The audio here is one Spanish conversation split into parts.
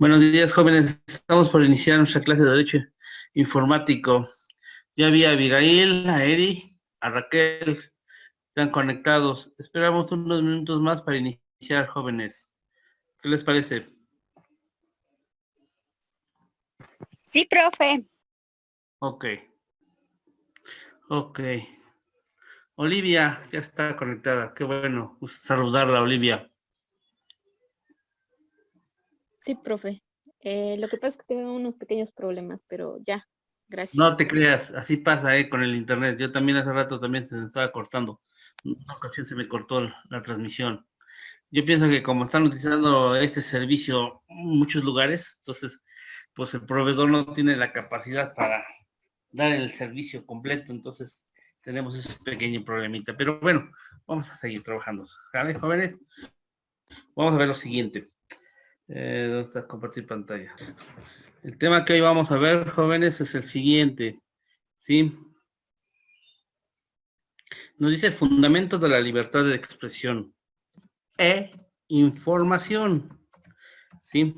Buenos días, jóvenes. Estamos por iniciar nuestra clase de Derecho Informático. Ya vi a Abigail, a Eri, a Raquel. Están conectados. Esperamos unos minutos más para iniciar, jóvenes. ¿Qué les parece? Sí, profe. Ok. Ok. Olivia ya está conectada. Qué bueno. Saludarla, Olivia. Sí, profe. Lo que pasa es que tengo unos pequeños problemas, pero ya, gracias. No te creas, así pasa con el internet. Yo también hace rato también se me estaba cortando. En una ocasión se me cortó la transmisión. Yo pienso que como están utilizando este servicio en muchos lugares, entonces, pues el proveedor no tiene la capacidad para dar el servicio completo, entonces tenemos ese pequeño problemita. Pero bueno, vamos a seguir trabajando. ¿Vale, jóvenes? Vamos a ver lo siguiente. ¿Dónde está compartir pantalla? El tema que hoy vamos a ver, jóvenes, es el siguiente. ¿Sí? Nos dice fundamentos de la libertad de expresión e información. ¿Sí?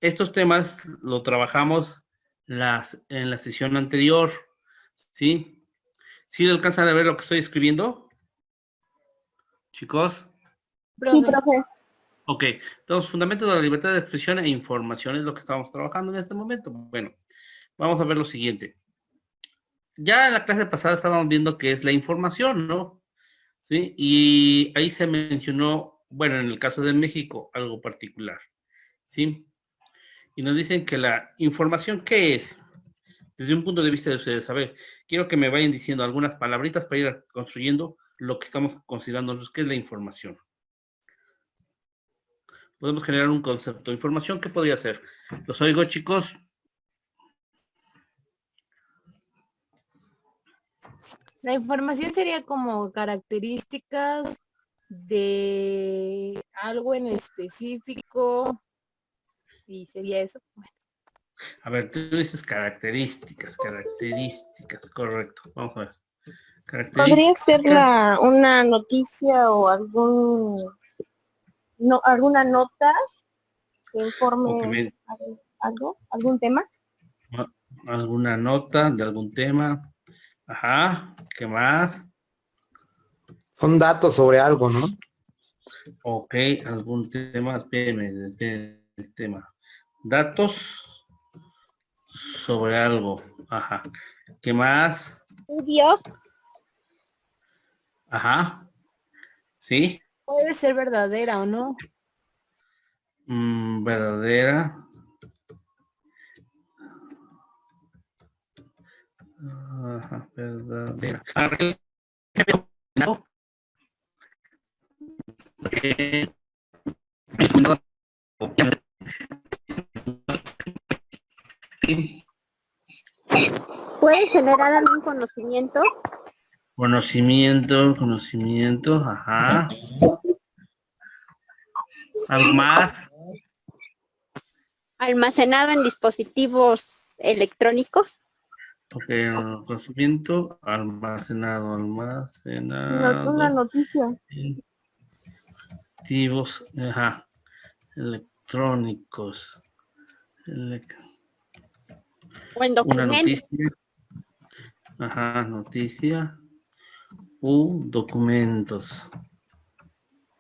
Estos temas lo trabajamos en la sesión anterior, ¿sí? ¿Sí alcanzan a ver lo que estoy escribiendo, chicos? Sí, profe. Ok, entonces, fundamentos de la libertad de expresión e información es lo que estamos trabajando en este momento. Bueno, vamos a ver lo siguiente. Ya en la clase pasada estábamos viendo qué es la información, ¿no? ¿Sí? Y ahí se mencionó, bueno, en el caso de México, algo particular, ¿sí? Y nos dicen que la información, ¿qué es? Desde un punto de vista de ustedes, a ver, quiero que me vayan diciendo algunas palabritas para ir construyendo lo que estamos considerando nosotros, que es la información. Podemos generar un concepto. Información, ¿qué podría ser? ¿Los oigo, chicos? La información sería como características de algo en específico y sería eso. Bueno, A ver, tú dices características, correcto. Vamos a ver. ¿Podría ser Características. una noticia o alguna nota que O que informe me, algún tema? alguna nota de algún tema. Ajá, ¿qué más? Son datos sobre algo, ¿no? Ok, algún tema, espérame, tema. Datos sobre algo. Ajá. ¿Qué más? Estudio. Ajá. ¿Sí? puede ser verdadera o no. Verdadera. Ajá, verdadera. ¿No? Sí. ¿Puede generar algún conocimiento? Conocimiento, ajá. ¿Algo más? Almacenado en dispositivos electrónicos. Ok, conocimiento, almacenado. Una noticia. Activos, ajá, electrónicos. O en Una documentos. noticia, ajá, noticia, documentos.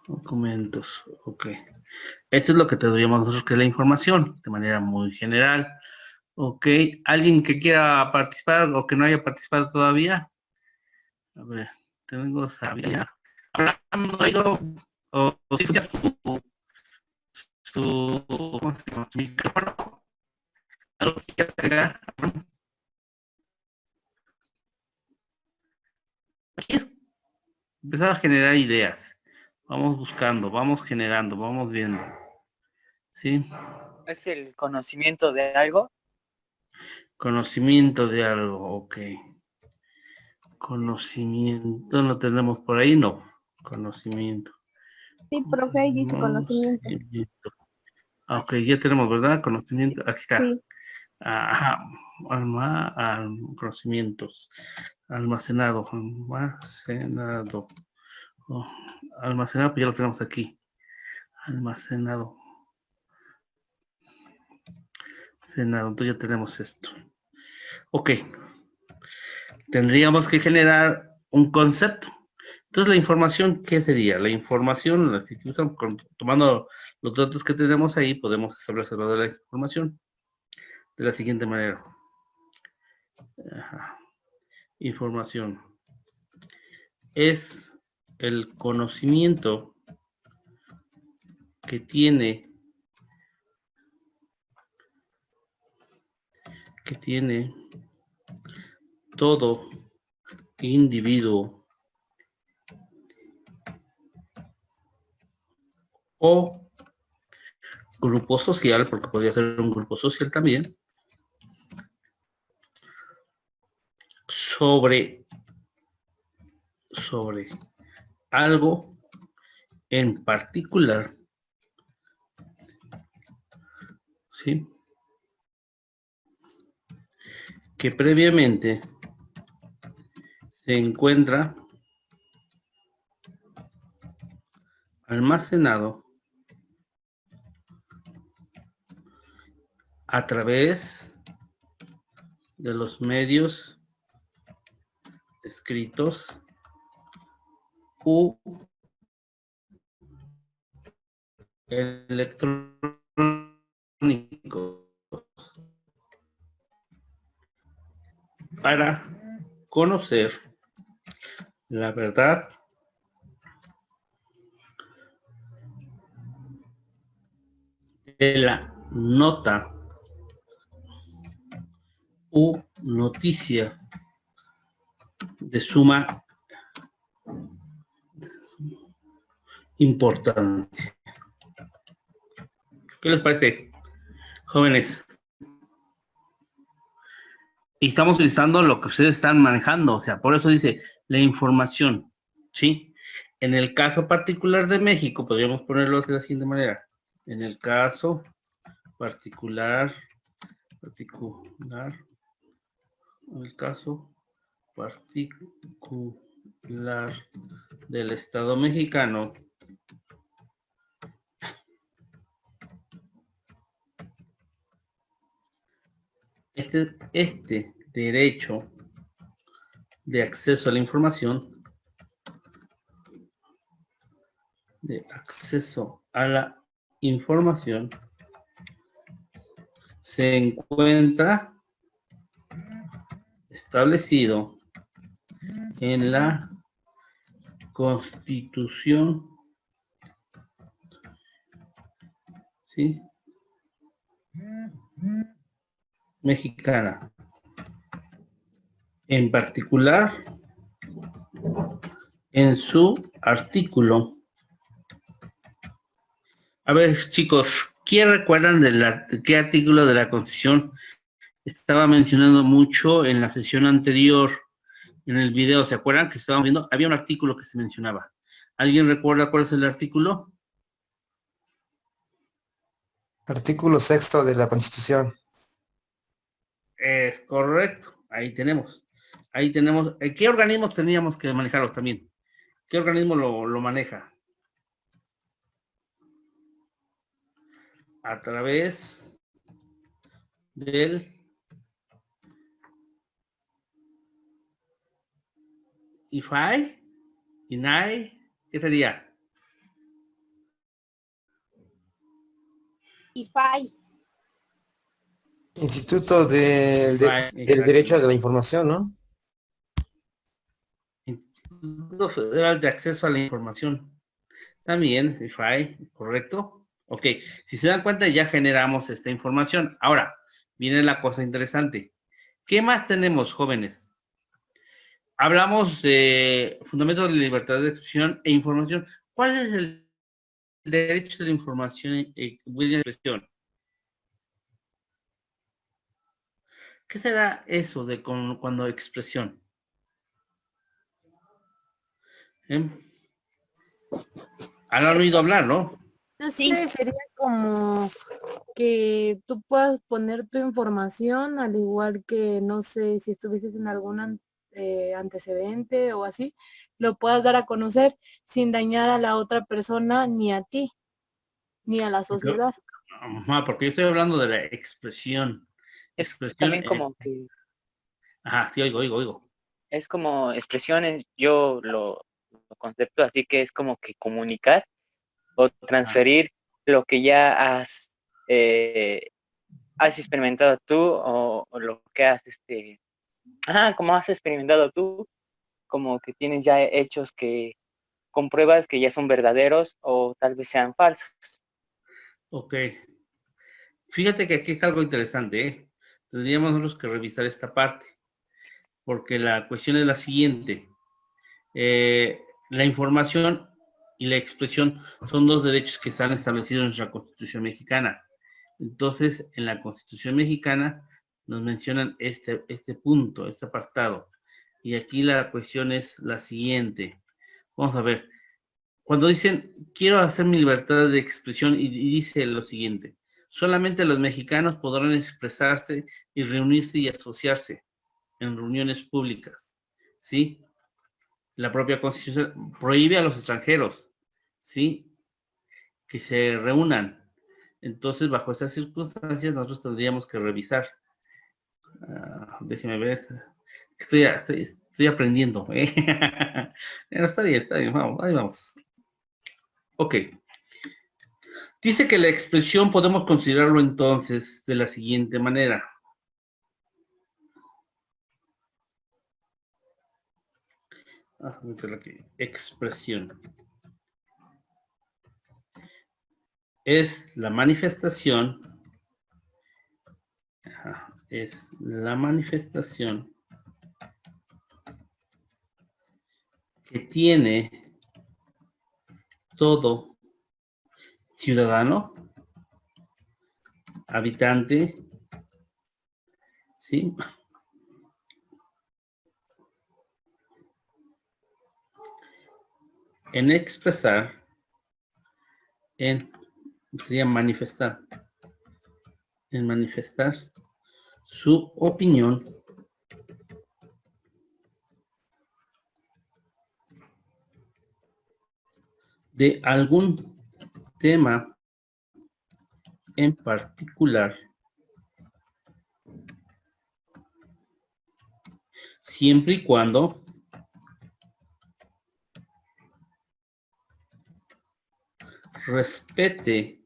Documentos, ok. Esto es lo que tendríamos nosotros que es la información, de manera muy general. Ok, ¿alguien que quiera participar o que no haya participado todavía? A ver, tengo sabía. Hablando oído o si escucha ¿cómo se llama? Su micrófono. ¿Algo que quieras agregar? Aquí es empezar a generar ideas. Vamos buscando, vamos generando, vamos viendo. ¿Sí? ¿Es el conocimiento de algo? Conocimiento de algo, ok. Conocimiento, ¿lo tenemos por ahí? No. Conocimiento. Sí, profe, ahí dice conocimiento. Conocimiento. Ah, ok, ya tenemos, ¿verdad? Conocimiento, aquí está. Sí. Ajá, conocimientos. Almacenado, Oh, almacenado, pues ya lo tenemos aquí. Almacenado. Senado, entonces ya tenemos esto. Ok. Tendríamos que generar un concepto. Entonces, la información, ¿qué sería? La información, la institución, tomando los datos que tenemos ahí, podemos establecer la información de la siguiente manera. Ajá. Información. Es el conocimiento que tiene todo individuo o grupo social, porque podría ser un grupo social también, sobre algo en particular, ¿sí? Que previamente se encuentra almacenado a través de los medios escritos u electrónicos para conocer la verdad de la nota u noticia de suma importancia. ¿Qué les parece, jóvenes? Y estamos utilizando lo que ustedes están manejando, o sea, por eso dice la información, ¿sí? En el caso particular de México, podríamos ponerlo de la siguiente manera. En el caso particular, en el caso particular del Estado mexicano, este derecho de acceso a la información, se encuentra establecido en la Constitución, ¿sí?, mexicana. En particular, en su artículo. A ver, chicos, ¿quién recuerdan de qué artículo de la Constitución estaba mencionando mucho en la sesión anterior, en el video? ¿Se acuerdan que estábamos viendo? Había un artículo que se mencionaba. ¿Alguien recuerda cuál es el artículo? Artículo 6 de la Constitución. Es correcto. Ahí tenemos. ¿Qué organismos teníamos que manejarlos también? ¿Qué organismo lo maneja? A través del IFAI, INAI, ¿qué sería? IFAI. Instituto del Derecho de la Información, ¿no? Instituto Federal de Acceso a la Información. También, IFAI, ¿correcto? Ok, si se dan cuenta ya generamos esta información. Ahora, viene la cosa interesante. ¿Qué más tenemos, jóvenes? Hablamos de fundamentos de libertad de expresión e información. ¿Cuál es el derecho de la información y expresión? ¿Qué será eso de cuando expresión? Han oído hablar, ¿no? No sé, sería como que tú puedas poner tu información, al igual que, no sé, si estuvieses en algún antecedente o así, lo puedas dar a conocer sin dañar a la otra persona, ni a ti, ni a la sociedad. Porque yo estoy hablando de la expresión. Es Expresión, también como que ajá, sí, oigo. es como expresiones, yo lo concepto así que es como que comunicar o transferir lo que ya has experimentado tú o lo que has como has experimentado tú, como que tienes ya hechos que compruebas que ya son verdaderos o tal vez sean falsos. Ok. Fíjate que aquí está algo interesante, ¿eh? Tendríamos nosotros que revisar esta parte, porque la cuestión es la siguiente. La información y la expresión son dos derechos que están establecidos en nuestra Constitución mexicana. Entonces, en la Constitución mexicana nos mencionan este punto, este apartado. Y aquí la cuestión es la siguiente. Vamos a ver. Cuando dicen, quiero hacer mi libertad de expresión y dice lo siguiente, solamente los mexicanos podrán expresarse y reunirse y asociarse en reuniones públicas. ¿Sí? La propia Constitución prohíbe a los extranjeros, ¿sí? Que se reúnan. Entonces, bajo estas circunstancias, nosotros tendríamos que revisar. Déjeme ver. Estoy aprendiendo. Pero está bien, vamos, ahí vamos. Ok. Dice que la expresión podemos considerarlo entonces de la siguiente manera. Aquí. Expresión. Es la manifestación. Es la manifestación que tiene todo ciudadano, habitante, ¿sí? En expresar, sería manifestar, en manifestar su opinión de algún tema en particular, siempre y cuando respete.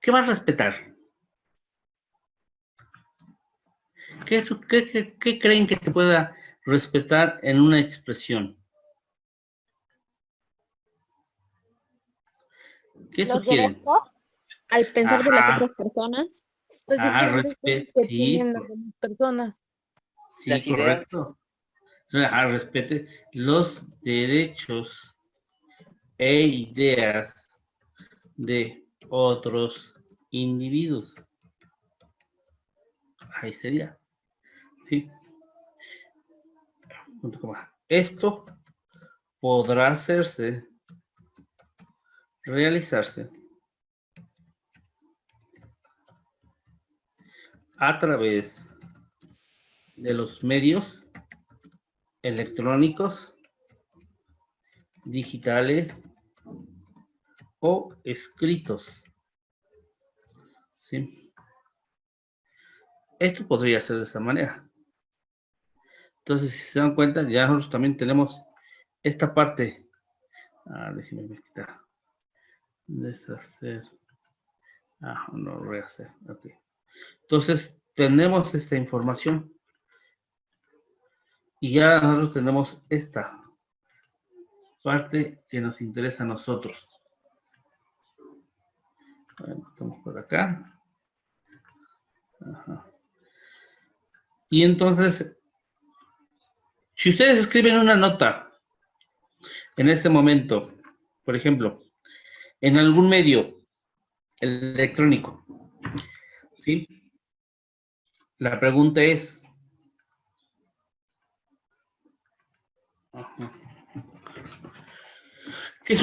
¿Qué va a respetar? ¿Qué creen que se pueda respetar en una expresión? ¿Qué Los sugieren? derechos. Al pensar de las Ajá, otras personas, Pues sí, ajá, los derechos que sí, tienen las demás personas. sí, Las ideas, correcto. Ajá, respete los derechos e ideas de otros individuos. Ahí sería, ¿sí? Punto coma. Esto podrá realizarse a través de los medios electrónicos, digitales o escritos. ¿Sí? Esto podría ser de esta manera. Entonces, si se dan cuenta, ya nosotros también tenemos esta parte. Déjenme quitar. Deshacer. No lo voy a hacer. Ok. Entonces, tenemos esta información. Y ya nosotros tenemos esta parte que nos interesa a nosotros. Bueno, estamos por acá. Ajá. Y entonces, si ustedes escriben una nota en este momento, por ejemplo, en algún medio electrónico, ¿sí? La pregunta es, ajá, qué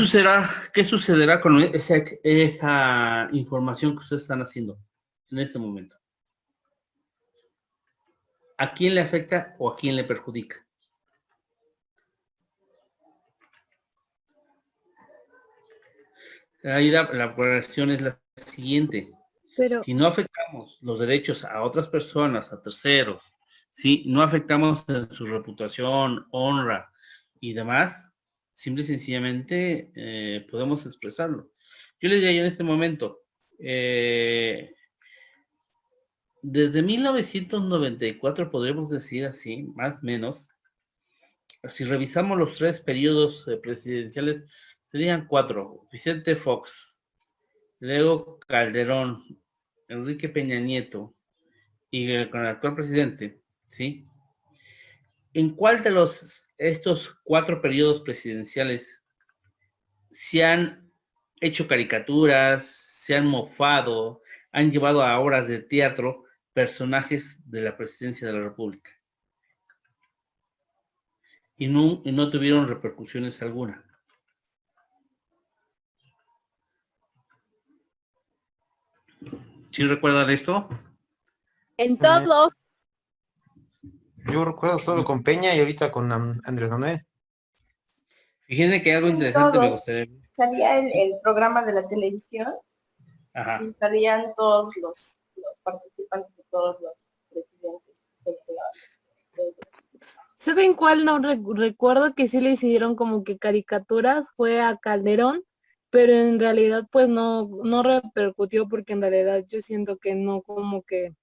sucederá con esa información que ustedes están haciendo en este momento? ¿A quién le afecta o a quién le perjudica? Ahí la cuestión es la siguiente. Pero Si no afectamos los derechos a otras personas, a terceros, si no afectamos en su reputación, honra y demás, simple y sencillamente podemos expresarlo. Yo le diría en este momento, desde 1994 podríamos decir así, más o menos, si revisamos los 3 periodos presidenciales, serían 4. Vicente Fox, luego Calderón, Enrique Peña Nieto y con el actual presidente, ¿sí? ¿En cuál de estos 4 periodos presidenciales se han hecho caricaturas, se han mofado, han llevado a obras de teatro personajes de la presidencia de la República? Y no tuvieron repercusiones alguna. ¿Sí recuerdan esto? En todos. Yo recuerdo solo con Peña y ahorita con Andrés Manuel. Fíjense que algo interesante me gustaría. Salía el programa de la televisión. Ajá. Y salían todos los participantes de todos los presidentes. ¿Saben cuál no recuerdo que sí le hicieron como que caricaturas? Fue a Calderón, pero en realidad pues no repercutió porque en realidad yo siento que no, como que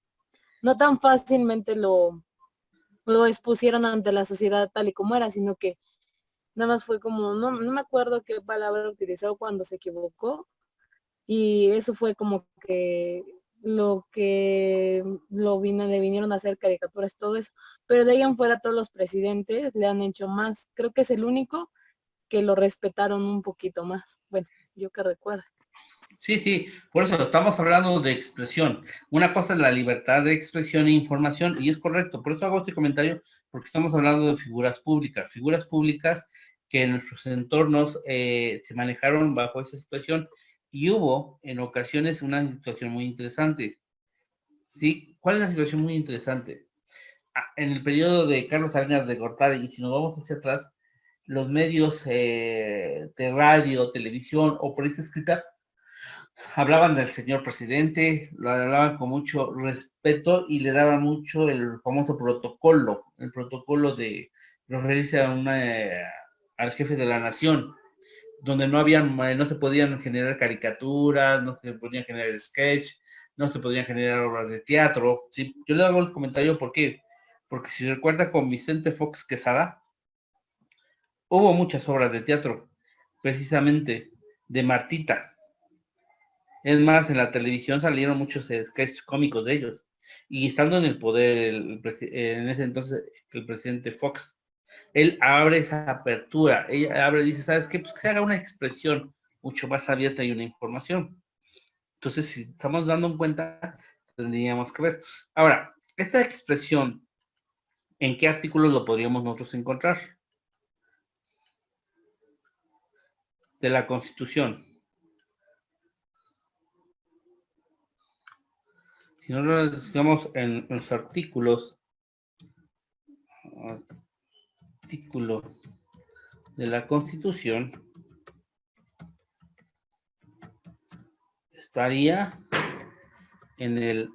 no tan fácilmente lo expusieron ante la sociedad tal y como era, sino que nada más fue como, no me acuerdo qué palabra utilizó cuando se equivocó, y eso fue como que le vinieron a hacer caricaturas, todo eso, pero de ahí en fuera todos los presidentes le han hecho más. Creo que es el único que lo respetaron un poquito más. Bueno, yo que recuerdo. Sí, por eso estamos hablando de expresión. Una cosa es la libertad de expresión e información, y es correcto. Por eso hago este comentario, porque estamos hablando de figuras públicas que en nuestros entornos se manejaron bajo esa situación, y hubo en ocasiones una situación muy interesante. ¿Sí? ¿Cuál es la situación muy interesante? En el periodo de Carlos Salinas de Gortari, y si nos vamos hacia atrás, los medios de radio, televisión o prensa escrita hablaban del señor presidente, lo hablaban con mucho respeto y le daban mucho el famoso protocolo, el protocolo de referirse al jefe de la nación, donde no se podían generar caricaturas, no se podían generar sketch, no se podían generar obras de teatro. ¿Sí? Yo le hago el comentario, ¿por qué? Porque si recuerda con Vicente Fox Quesada, hubo muchas obras de teatro, precisamente de Martita. Es más, en la televisión salieron muchos sketches cómicos de ellos. Y estando en el poder, en ese entonces, el presidente Fox, él abre esa apertura. Ella abre y dice, ¿sabes qué? Pues que se haga una expresión mucho más abierta y una información. Entonces, si estamos dando en cuenta, tendríamos que ver. Ahora, esta expresión, ¿en qué artículos lo podríamos nosotros encontrar? De la Constitución. Si no lo estamos en los artículos, artículo de la Constitución, estaría en el...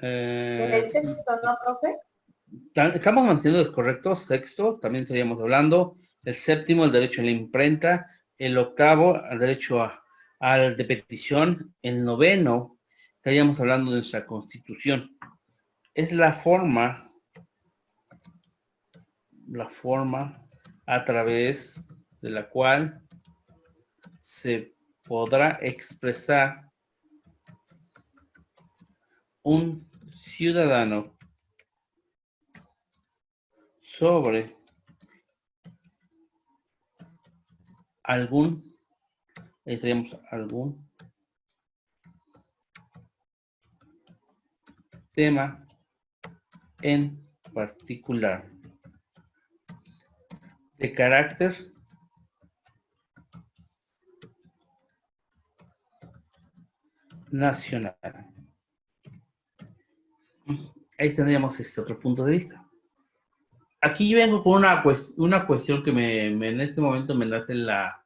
En el sexto, ¿no, profe? Estamos manteniendo el correcto, sexto, también estaríamos hablando, el séptimo, el derecho a la imprenta, el octavo, el derecho al de petición, el noveno, estaríamos hablando de nuestra Constitución. Es la forma a través de la cual se podrá expresar un ciudadano sobre algún tema en particular de carácter nacional. Ahí tendríamos este otro punto de vista. Aquí yo vengo con una cuestión que en este momento me nace la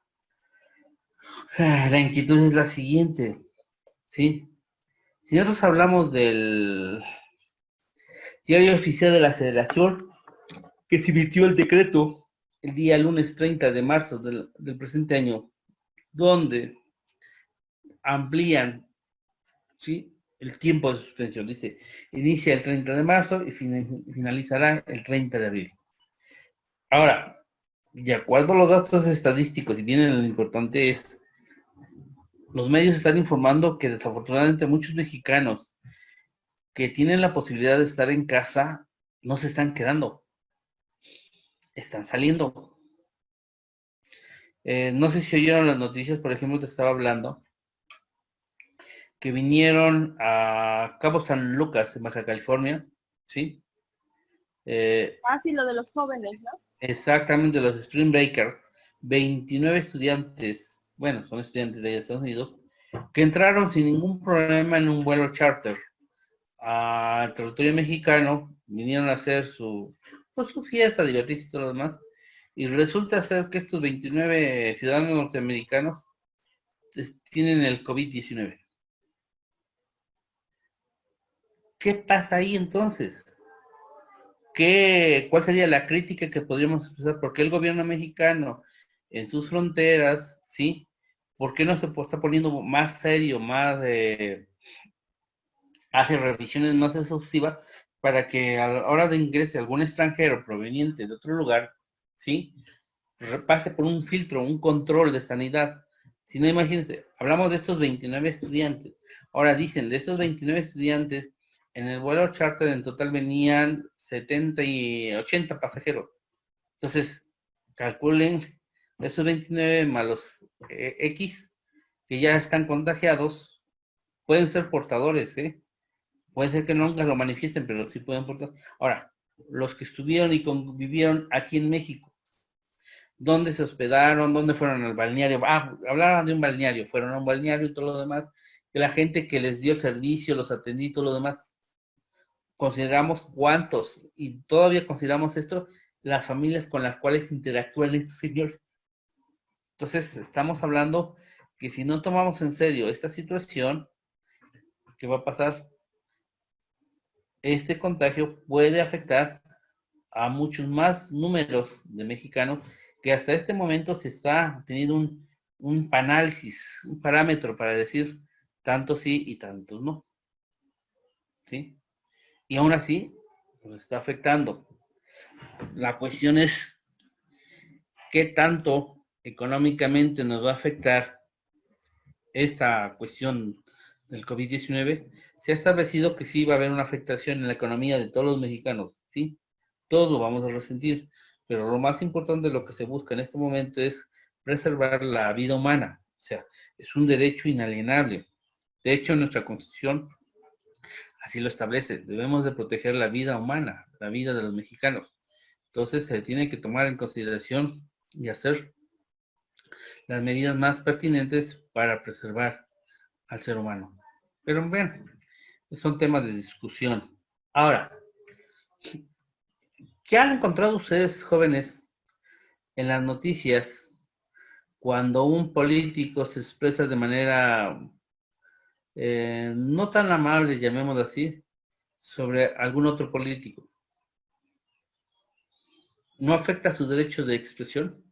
inquietud, es la siguiente, ¿sí? Si nosotros hablamos del diario oficial de la Federación, que se emitió el decreto el día lunes 30 de marzo del presente año, donde amplían, ¿sí?, el tiempo de suspensión. Dice, inicia el 30 de marzo y finalizará el 30 de abril. Ahora, de acuerdo a los datos estadísticos, y viene lo importante es, los medios están informando que desafortunadamente muchos mexicanos que tienen la posibilidad de estar en casa no se están quedando, están saliendo. No sé si oyeron las noticias, por ejemplo, te estaba hablando que vinieron a Cabo San Lucas, en Baja California, ¿sí? Sí, lo de los jóvenes, ¿no? Exactamente, los Spring Breaker, 29 estudiantes, bueno, son estudiantes de Estados Unidos, que entraron sin ningún problema en un vuelo charter al territorio mexicano, vinieron a hacer pues, su fiesta, divertirse y todo lo demás, y resulta ser que estos 29 ciudadanos norteamericanos tienen el COVID-19. ¿Qué pasa ahí entonces? ¿Cuál sería la crítica que podríamos expresar? ¿Por qué el gobierno mexicano en sus fronteras, sí? ¿Por qué no se está poniendo más serio, hace revisiones más exhaustivas para que a la hora de ingrese algún extranjero proveniente de otro lugar, sí, pase por un filtro, un control de sanidad? Si no, imagínense, hablamos de estos 29 estudiantes. Ahora dicen, de estos 29 estudiantes, en el vuelo charter en total venían 70 y 80 pasajeros. Entonces, calculen esos 29 más los X que ya están contagiados, pueden ser portadores, ¿eh? Puede ser que nunca lo manifiesten, pero sí pueden portar. Ahora, los que estuvieron y convivieron aquí en México, ¿dónde se hospedaron? ¿Dónde fueron al balneario? Hablaban de un balneario, fueron a un balneario y todo lo demás. Que la gente que les dio servicio, los atendió y todo lo demás. Consideramos cuántos, y todavía consideramos esto, las familias con las cuales interactúan estos señores. Entonces, estamos hablando que si no tomamos en serio esta situación, ¿qué va a pasar? Este contagio puede afectar a muchos más números de mexicanos que hasta este momento se está teniendo un panálisis, un parámetro para decir tantos sí y tantos no. ¿Sí? Y aún así, nos está afectando. La cuestión es qué tanto económicamente nos va a afectar esta cuestión del COVID-19. Se ha establecido que sí va a haber una afectación en la economía de todos los mexicanos, ¿sí? Todos lo vamos a resentir, pero lo más importante de lo que se busca en este momento es preservar la vida humana, o sea, es un derecho inalienable. De hecho, nuestra Constitución así lo establece, debemos de proteger la vida humana, la vida de los mexicanos. Entonces se tiene que tomar en consideración y hacer las medidas más pertinentes para preservar al ser humano. Pero bueno, son temas de discusión. Ahora, ¿qué han encontrado ustedes, jóvenes, en las noticias cuando un político se expresa de manera no tan amable, llamémoslo así, sobre algún otro político? ¿No afecta su derecho de expresión?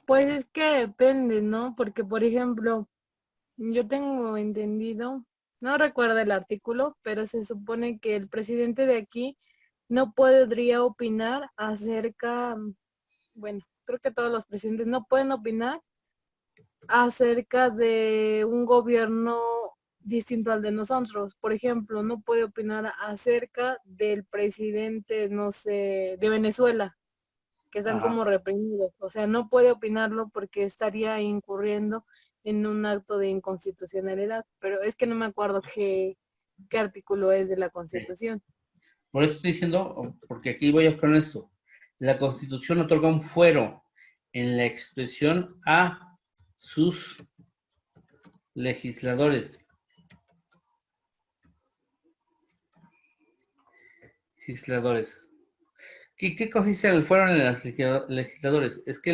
Pues es que depende, ¿no? Porque, por ejemplo, yo tengo entendido, no recuerdo el artículo, pero se supone que el presidente de aquí no podría opinar acerca, bueno, creo que todos los presidentes no pueden opinar acerca de un gobierno distinto al de nosotros. Por ejemplo, no puede opinar acerca del presidente, no sé, de Venezuela, que están Ajá. como reprimidos. O sea, no puede opinarlo porque estaría incurriendo en un acto de inconstitucionalidad. Pero es que no me acuerdo qué artículo es de la Constitución. Por eso estoy diciendo, porque aquí voy a con esto. La Constitución otorga un fuero en la expresión a sus legisladores. Legisladores. ¿Qué consiste el fuero en los legisladores? Es que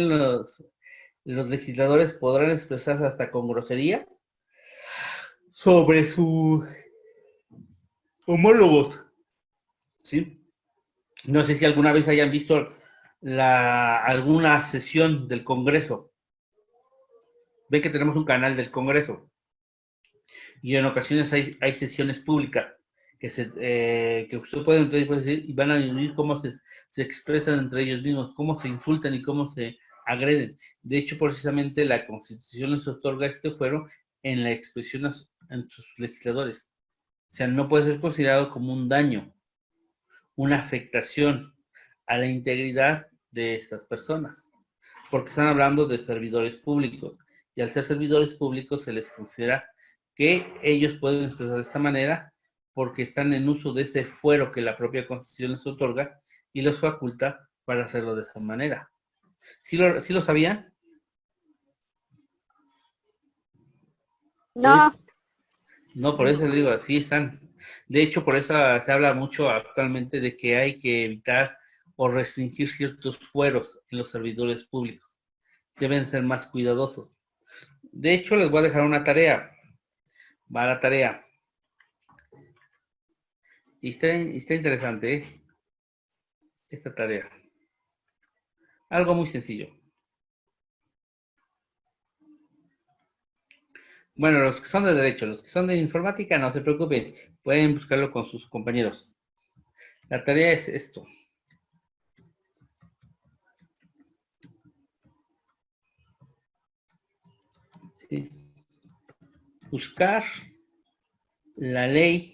los legisladores podrán expresarse hasta con grosería sobre sus homólogos, ¿sí? No sé si alguna vez hayan visto alguna sesión del Congreso. Ve que tenemos un canal del Congreso y en ocasiones hay sesiones públicas que usted puede entrar y puede decir y van a vivir cómo se expresan entre ellos mismos, cómo se insultan y cómo se agreden. De hecho, precisamente la Constitución les otorga este fuero en la expresión en sus legisladores. O sea, no puede ser considerado como un daño, una afectación a la integridad de estas personas, porque están hablando de servidores públicos, y al ser servidores públicos se les considera que ellos pueden expresar de esta manera porque están en uso de ese fuero que la propia Constitución les otorga y les faculta para hacerlo de esa manera. ¿Sí lo sabían? No, No, por eso les digo, así están. De hecho, por eso se habla mucho actualmente de que hay que evitar o restringir ciertos fueros en los servidores públicos. Deben ser más cuidadosos. De hecho, les voy a dejar una tarea. Va a la tarea. Y está interesante, ¿eh? Esta tarea. Algo muy sencillo. Bueno, los que son de derecho, los que son de informática, no se preocupen. Pueden buscarlo con sus compañeros. La tarea es esto. ¿Sí? Buscar la ley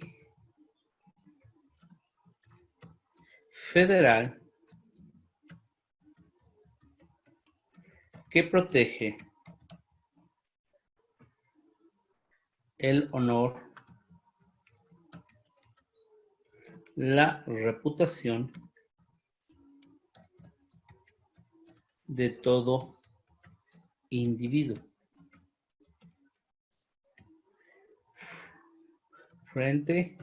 federal que protege el honor, la reputación de todo individuo frente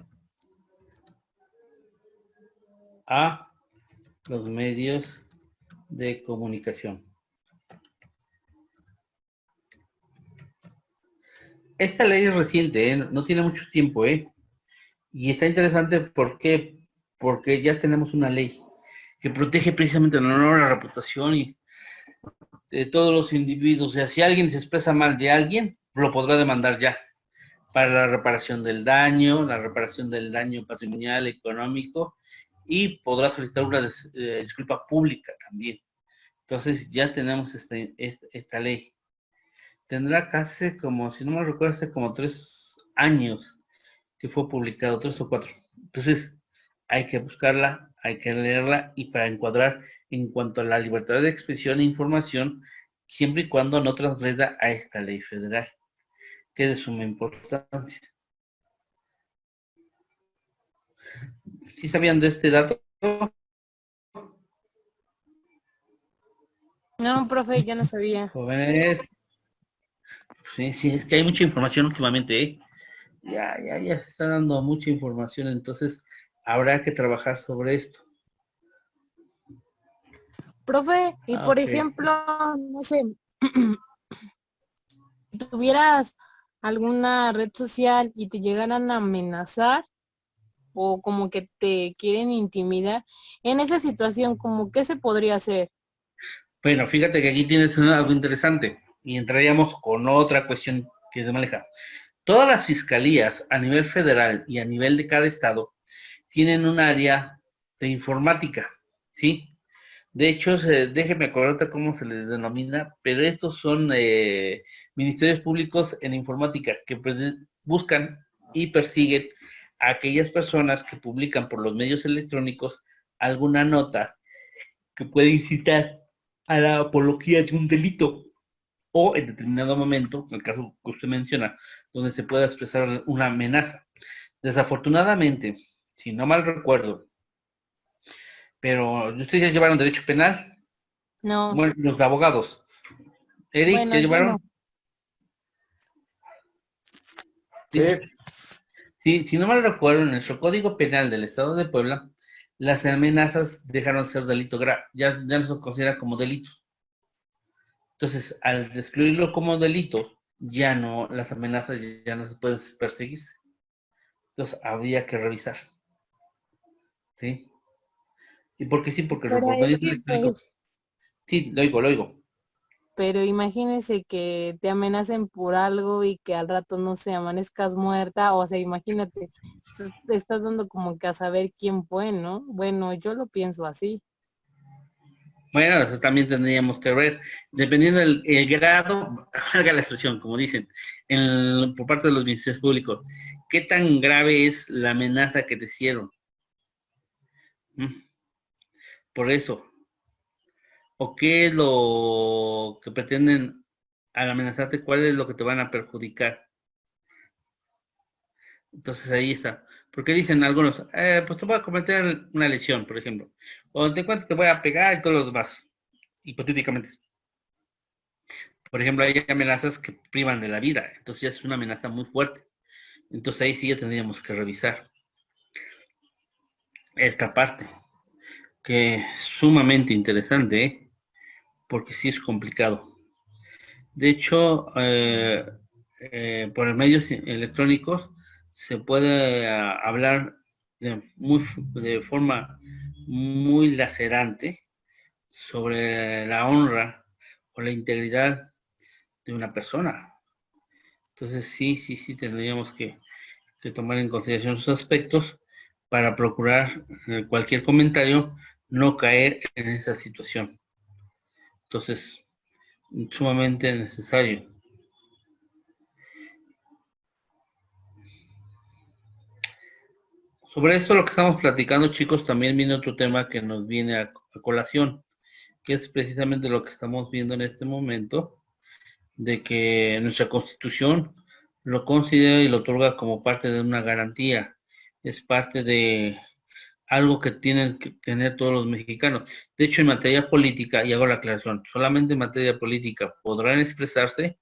a los medios de comunicación. Esta ley es reciente, no tiene mucho tiempo, y está interesante porque ya tenemos una ley que protege precisamente el honor, la reputación y de todos los individuos. O sea, si alguien se expresa mal de alguien, lo podrá demandar ya para la reparación del daño patrimonial, económico, y podrá solicitar una disculpa pública también. Entonces ya tenemos esta ley. Tendrá casi como, si no me recuerdo, hace como 3 años que fue publicado, 3 o 4. Entonces hay que buscarla, hay que leerla y para encuadrar en cuanto a la libertad de expresión e información, siempre y cuando no transgreda a esta ley federal, que es de suma importancia. ¿Sí sabían de este dato? No, profe, ya no sabía. Jóvenes. Sí, es que hay mucha información últimamente, Ya se está dando mucha información, entonces habrá que trabajar sobre esto. Profe, y por Ok. ejemplo, no sé, si tuvieras alguna red social y te llegaran a amenazar o como que te quieren intimidar, en esa situación, como qué se podría hacer. Bueno, fíjate que aquí tienes algo interesante y entraríamos con otra cuestión que se maneja. Todas las fiscalías a nivel federal y a nivel de cada estado tienen un área de informática, ¿sí? De hecho, déjeme acordarte cómo se les denomina, pero estos son ministerios públicos en informática que buscan y persiguen a aquellas personas que publican por los medios electrónicos alguna nota que puede incitar a la apología de un delito o en determinado momento, en el caso que usted menciona, donde se pueda expresar una amenaza. Desafortunadamente, si no mal recuerdo, pero ustedes ya llevaron derecho penal, No, bueno, los de abogados. Eric, bueno, ¿ya yo llevaron? no. Sí, Sí, si no mal recuerdo, en nuestro Código Penal del Estado de Puebla, las amenazas dejaron de ser delito grave, ya no se considera como delito. Entonces, al excluirlo como delito, ya no, las amenazas ya no se pueden perseguirse. Entonces, habría que revisar. ¿Sí? ¿Y por qué sí? Porque Pero por es medio que, pues, electrónico. Sí, lo oigo. pero imagínese que te amenacen por algo y que al rato no sé, amanezcas muerta, o sea, imagínate, te estás dando como que a saber quién fue, ¿no? Bueno, yo lo pienso así. Bueno, eso también tendríamos que ver, dependiendo el grado, haga la expresión, como dicen, por parte de los ministerios públicos, ¿qué tan grave es la amenaza que te hicieron? ¿Mm? Por eso, ¿o qué es lo que pretenden al amenazarte? ¿Cuál es lo que te van a perjudicar? Entonces ahí está. Porque dicen algunos, pues te voy a cometer una lesión, por ejemplo, o te cuento te voy a pegar y todo lo demás, hipotéticamente. Por ejemplo, hay amenazas que privan de la vida, entonces ya es una amenaza muy fuerte. Entonces ahí sí ya tendríamos que revisar esta parte, que es sumamente interesante, ¿eh? Porque sí es complicado. De hecho, por medios electrónicos se puede hablar de forma muy lacerante sobre la honra o la integridad de una persona. Entonces sí tendríamos que tomar en consideración esos aspectos para procurar cualquier comentario no caer en esa situación. Entonces, sumamente necesario. Sobre esto lo que estamos platicando, chicos, también viene otro tema que nos viene a colación, que es precisamente lo que estamos viendo en este momento, de que nuestra Constitución lo considera y lo otorga como parte de una garantía, es parte de algo que tienen que tener todos los mexicanos. De hecho, en materia política, y hago la aclaración, solamente en materia política podrán expresarse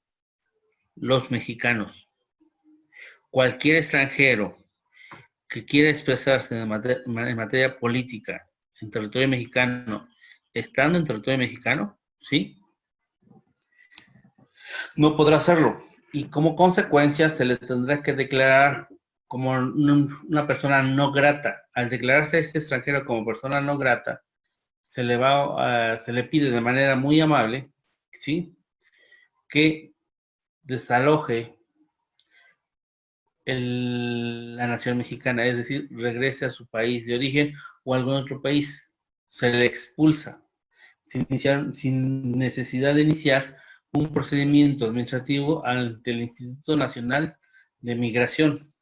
los mexicanos. Cualquier extranjero que quiera expresarse en materia política en territorio mexicano, estando en territorio mexicano, ¿sí? No podrá hacerlo. Y como consecuencia se le tendrá que declarar como una persona no grata. Al declararse a este extranjero como persona no grata, se le pide de manera muy amable, ¿sí? Que desaloje la nación mexicana, es decir, regrese a su país de origen o a algún otro país. Se le expulsa sin necesidad de iniciar un procedimiento administrativo ante el Instituto Nacional de Migración.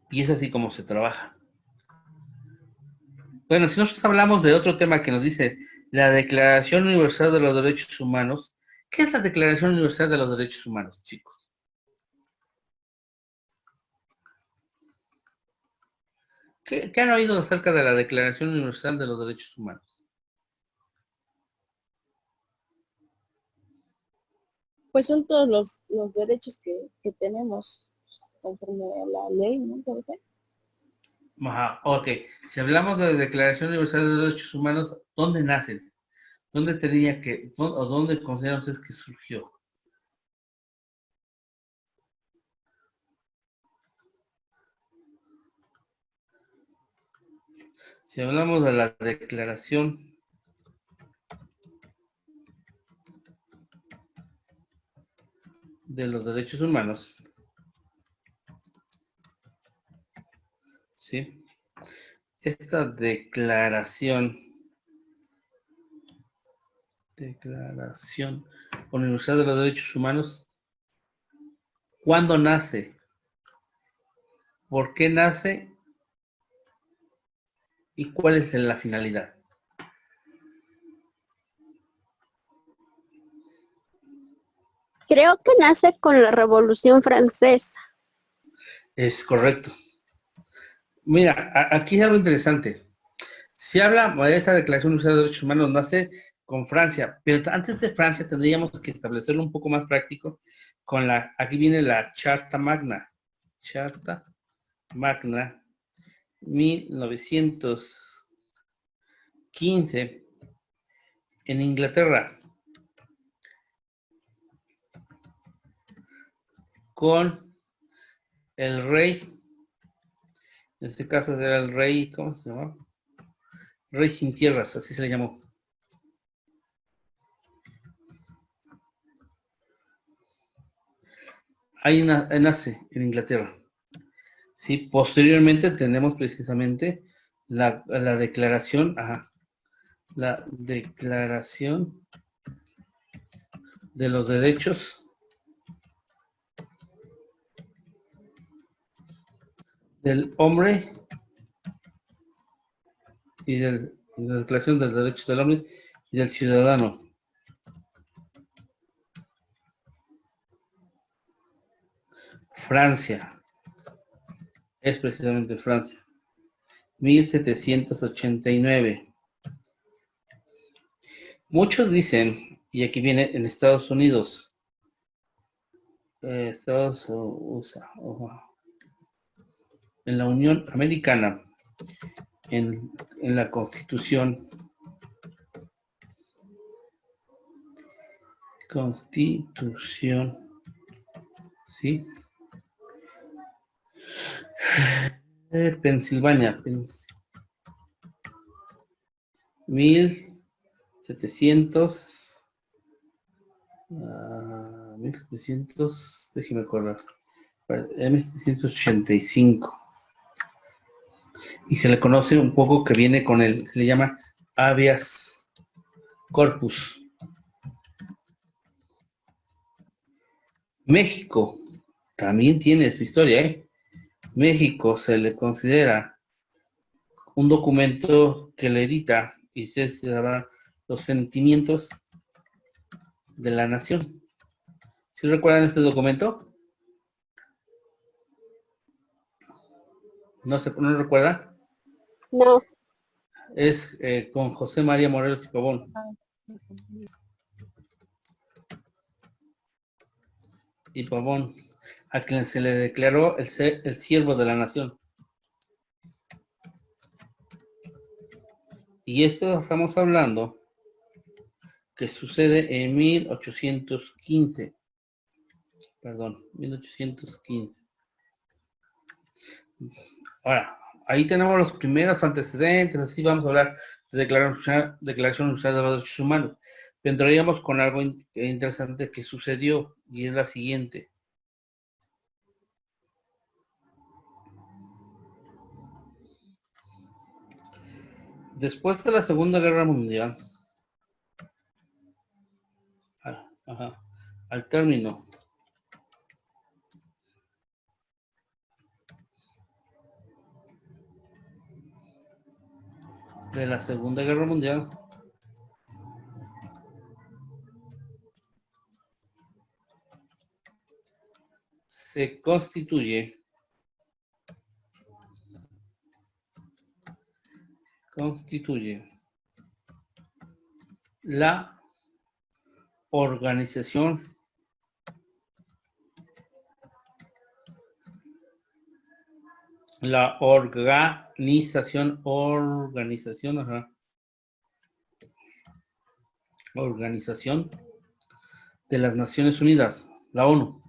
Y es así como se trabaja. Bueno, si nosotros hablamos de otro tema que nos dice la Declaración Universal de los Derechos Humanos, ¿qué es la Declaración Universal de los Derechos Humanos, chicos? ¿Qué han oído acerca de la Declaración Universal de los Derechos Humanos? Pues son todos los derechos que tenemos conforme a la ley, ¿no? ¿Profe? Ajá, ok. Si hablamos de Declaración Universal de los Derechos Humanos, ¿dónde nacen? ¿Dónde tenía que, o dónde consideran ustedes que surgió? Si hablamos de la Declaración de los Derechos Humanos, ¿sí? Esta Declaración Universal de los Derechos Humanos, ¿cuándo nace? ¿Por qué nace? ¿Y cuál es la finalidad? Creo que nace con la Revolución Francesa. Es correcto. Mira, aquí es algo interesante. Se habla de esta Declaración Universal de Derechos Humanos, nace con Francia, pero antes de Francia tendríamos que establecerlo un poco más práctico con aquí viene la Charta Magna. Charta Magna 1915, En Inglaterra, con el rey, en este caso era el rey, ¿cómo se llama? Rey sin tierras, así se le llamó. Ahí nace en Inglaterra. Sí, posteriormente tenemos precisamente la declaración, la declaración de los derechos del hombre y la declaración de los derechos del hombre y del ciudadano. Francia, es precisamente Francia, 1789. Muchos dicen, y aquí viene en Estados Unidos, USA, en la Unión Americana, en la Constitución, ¿sí? Pensilvania, 1700, déjeme acordar, 1785. Y se le conoce un poco que viene con se le llama habeas corpus. México también tiene su historia, ¿eh? México se le considera un documento que le edita y se llama los sentimientos de la nación. ¿Sí recuerdan este documento? ¿No recuerda? No. Es con José María Morelos y Pavón. A quien se le declaró el siervo de la nación. Y esto estamos hablando que sucede en 1815. Perdón, 1815. Ahora, ahí tenemos los primeros antecedentes, así vamos a hablar de Declaración Universal de los Derechos Humanos. Entraríamos con algo interesante que sucedió, y es la siguiente. Después de la Segunda Guerra Mundial, al término de la Segunda Guerra Mundial, se constituye la organización Organización de las Naciones Unidas, la ONU.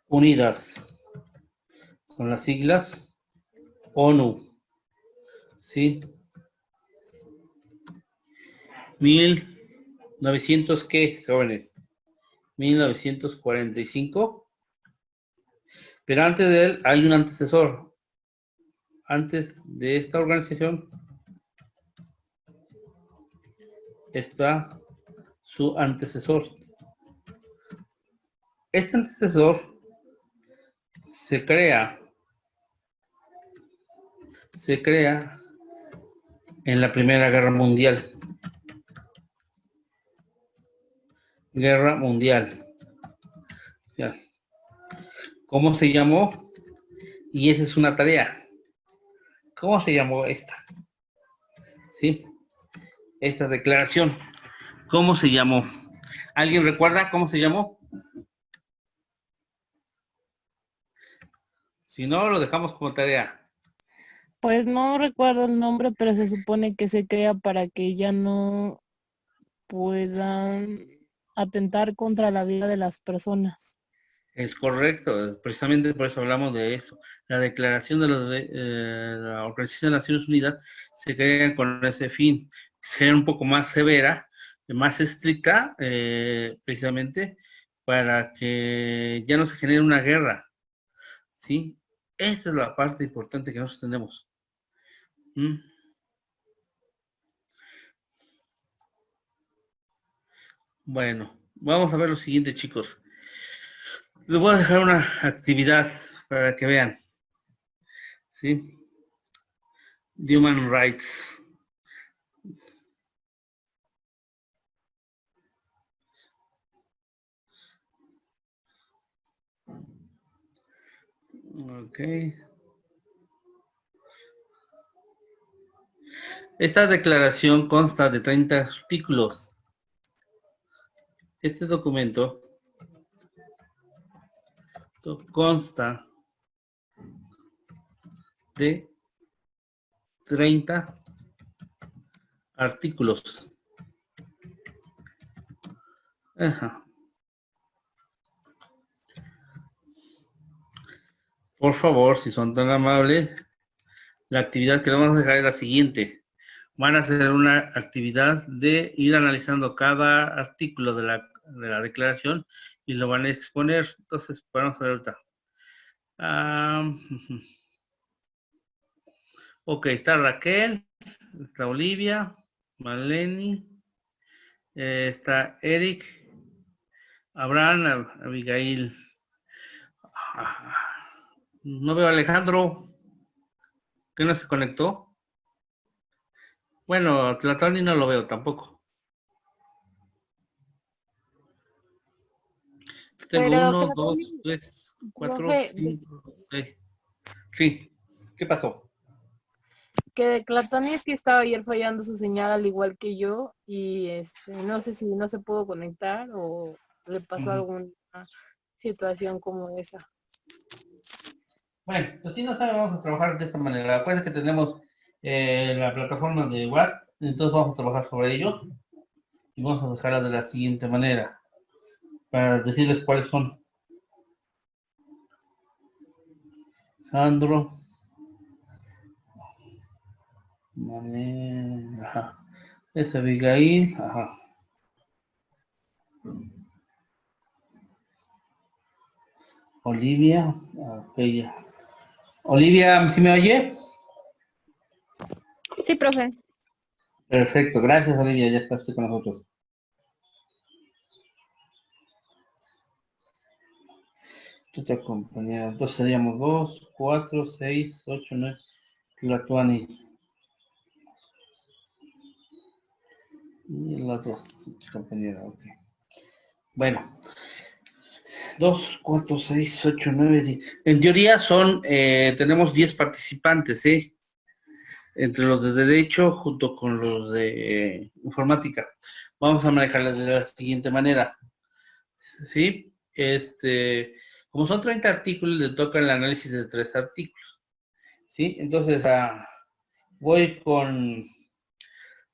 Unidas, con las siglas ONU, ¿sí? 1900, ¿qué, jóvenes? 1945. Pero antes de él hay un antecesor. Antes de esta organización está su antecesor. Este antecesor se crea en la Primera Guerra Mundial. ¿Cómo se llamó? Y esa es una tarea. ¿Cómo se llamó esta? ¿Sí? Esta declaración. ¿Cómo se llamó? ¿Alguien recuerda cómo se llamó? Si no, lo dejamos como tarea. Pues no recuerdo el nombre, pero se supone que se crea para que ya no puedan atentar contra la vida de las personas. Es correcto, precisamente por eso hablamos de eso. La declaración de la Organización de Naciones Unidas se crea con ese fin, ser un poco más severa, más estricta, precisamente para que ya no se genere una guerra, ¿sí? Esta es la parte importante que nosotros tenemos. ¿Mm? Bueno, vamos a ver lo siguiente, chicos. Les voy a dejar una actividad para que vean, ¿sí? Human Rights. Ok. Esta declaración consta de 30 artículos. Este documento consta de 30 artículos. Ajá. Por favor, si son tan amables, la actividad que vamos a dejar es la siguiente. Van a hacer una actividad de ir analizando cada artículo de la declaración y lo van a exponer. Entonces, vamos a ver ahorita. Ok, está Raquel, está Olivia, Maleni, está Eric, Abraham, Abigail. No veo a Alejandro. ¿Qué no se conectó? Bueno, Tlatani no lo veo tampoco. Tengo Pero 1, 2, 3, 4, profe, 5, 6. Sí. ¿Qué pasó? que Clatoni es que estaba ayer fallando su señal al igual que yo y no sé si no se pudo conectar o le pasó alguna situación como esa. Bueno, pues si no sabe, vamos a trabajar de esta manera. Acuérdense que tenemos la plataforma de WhatsApp, entonces vamos a trabajar sobre ello y vamos a dejarla de la siguiente manera para decirles cuáles son. Sandro. Ajá. Es Abigail. Ajá. Olivia. Ok, ya. Olivia, ¿sí me oye? Sí, profe. Perfecto, gracias Olivia, ya está usted con nosotros. Otra compañera, entonces seríamos 2, 4, 6, 8, 9, Tlatuani. Y la otra compañera, ok. Bueno, 2, 4, 6, 8, 9, 10. En teoría son, tenemos 10 participantes, ¿eh? Entre los de Derecho junto con los de Informática. Vamos a manejarlas de la siguiente manera. ¿Sí? Como son 30 artículos, le toca el análisis de 3 artículos. ¿Sí? Entonces, voy con...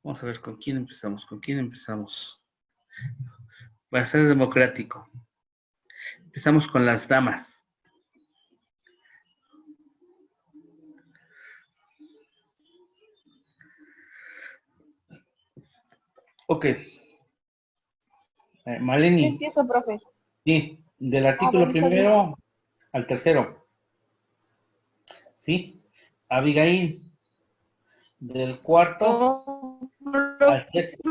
Vamos a ver con quién empezamos. ¿Con quién empezamos? Para ser democrático. Empezamos con las damas. Ok. Maleni. Empiezo, profe. Sí, del artículo bueno, está bien. primero al tercero. ¿Sí? Abigail. Del cuarto al sexto.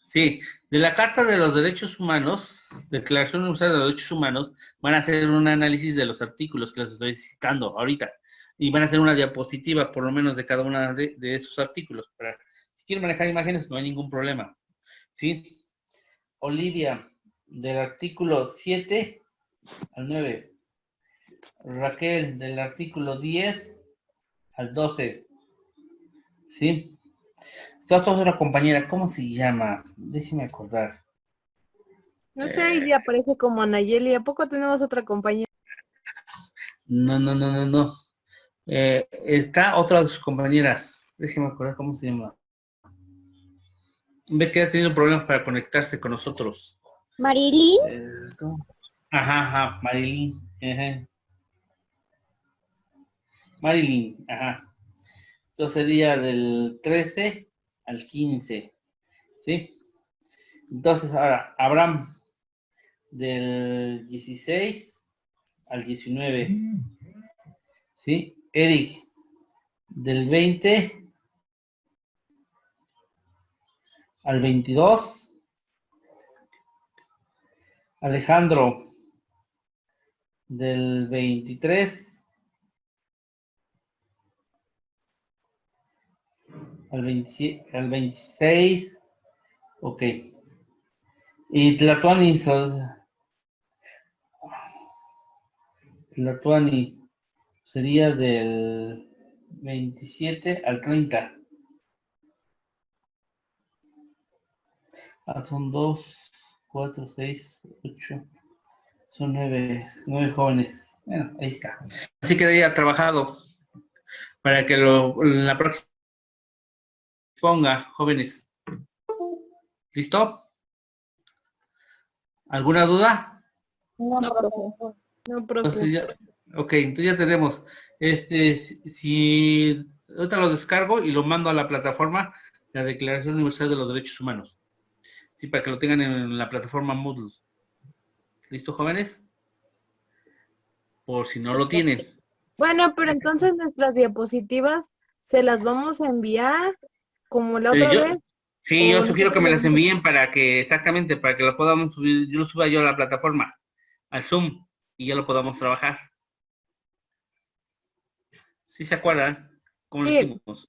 Sí, de la Carta de los Derechos Humanos, Declaración Universal de los Derechos Humanos, van a hacer un análisis de los artículos que les estoy citando ahorita. Y van a hacer una diapositiva, por lo menos, de cada uno de esos artículos. Si quieren manejar imágenes, no hay ningún problema. ¿Sí? Olivia, del artículo 7 al 9. Raquel, del artículo 10 al 12. ¿Sí? Está toda una compañera, ¿cómo se llama? Déjeme acordar. No sé, ahí aparece como Anayeli. ¿A poco tenemos otra compañera? No. Está otra de sus compañeras. Déjeme acordar cómo se llama. Ve que ha tenido problemas para conectarse con nosotros. Marilyn. ¿Cómo? Ajá, Marilyn. Ajá. Marilyn, ajá. Entonces sería del 13 al 15. ¿Sí? Entonces ahora, Abraham, del 16 al 19. ¿Sí? Eric, del 20 al 22. Alejandro, del 23 al 26. Ok. Y Tlatuani sería del 27 al 30. Son 2, 4, 6, 8. Son 9 jóvenes. Bueno, ahí está. Así que ya trabajado para que la próxima ponga jóvenes. ¿Listo? ¿Alguna duda? No, No, profe. No, profe. Entonces ok, entonces ya tenemos. Si ahorita lo descargo y lo mando a la plataforma, la Declaración Universal de los Derechos Humanos. Sí, para que lo tengan en la plataforma Moodle. ¿Listo, jóvenes? Por si no lo tienen. Bueno, pero entonces nuestras diapositivas se las vamos a enviar como la otra vez. Sí, yo ¿O sugiero que me las nosotros? envíen para que, exactamente, para que lo podamos subir, yo lo suba yo a la plataforma, al Zoom, y ya lo podamos trabajar. ¿Sí se acuerdan? ¿Cómo lo Sí. hicimos?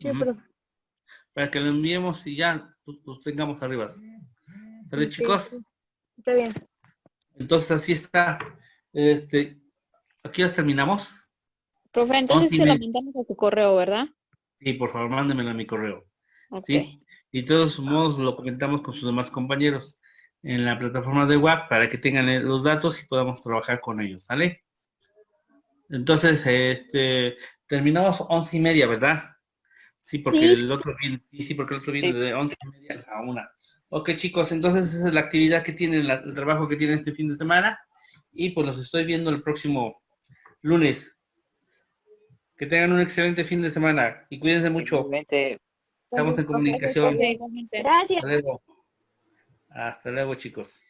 Sí, Ujú. profe. Para que lo enviemos y ya los tengamos arriba. ¿Sale, Ok, chicos? está bien. Entonces así está. Aquí las terminamos. Profe, entonces 11 y se lo media. mandamos a su correo, ¿verdad? Sí, por favor, mándemelo a mi correo. Ok. ¿Sí? Y de todos modos lo comentamos con sus demás compañeros en la plataforma de web para que tengan los datos y podamos trabajar con ellos, ¿sale? Entonces, terminamos 11 y media, ¿verdad? Sí, porque Sí. el otro viene, sí, porque el otro viene Sí. de 11 y media a 1. Ok, chicos, entonces esa es la actividad que tienen, el trabajo que tienen este fin de semana. Y pues los estoy viendo el próximo lunes. Que tengan un excelente fin de semana y cuídense mucho. Igualmente, Estamos en comunicación. Igualmente. Gracias. Hasta luego. Hasta luego, chicos.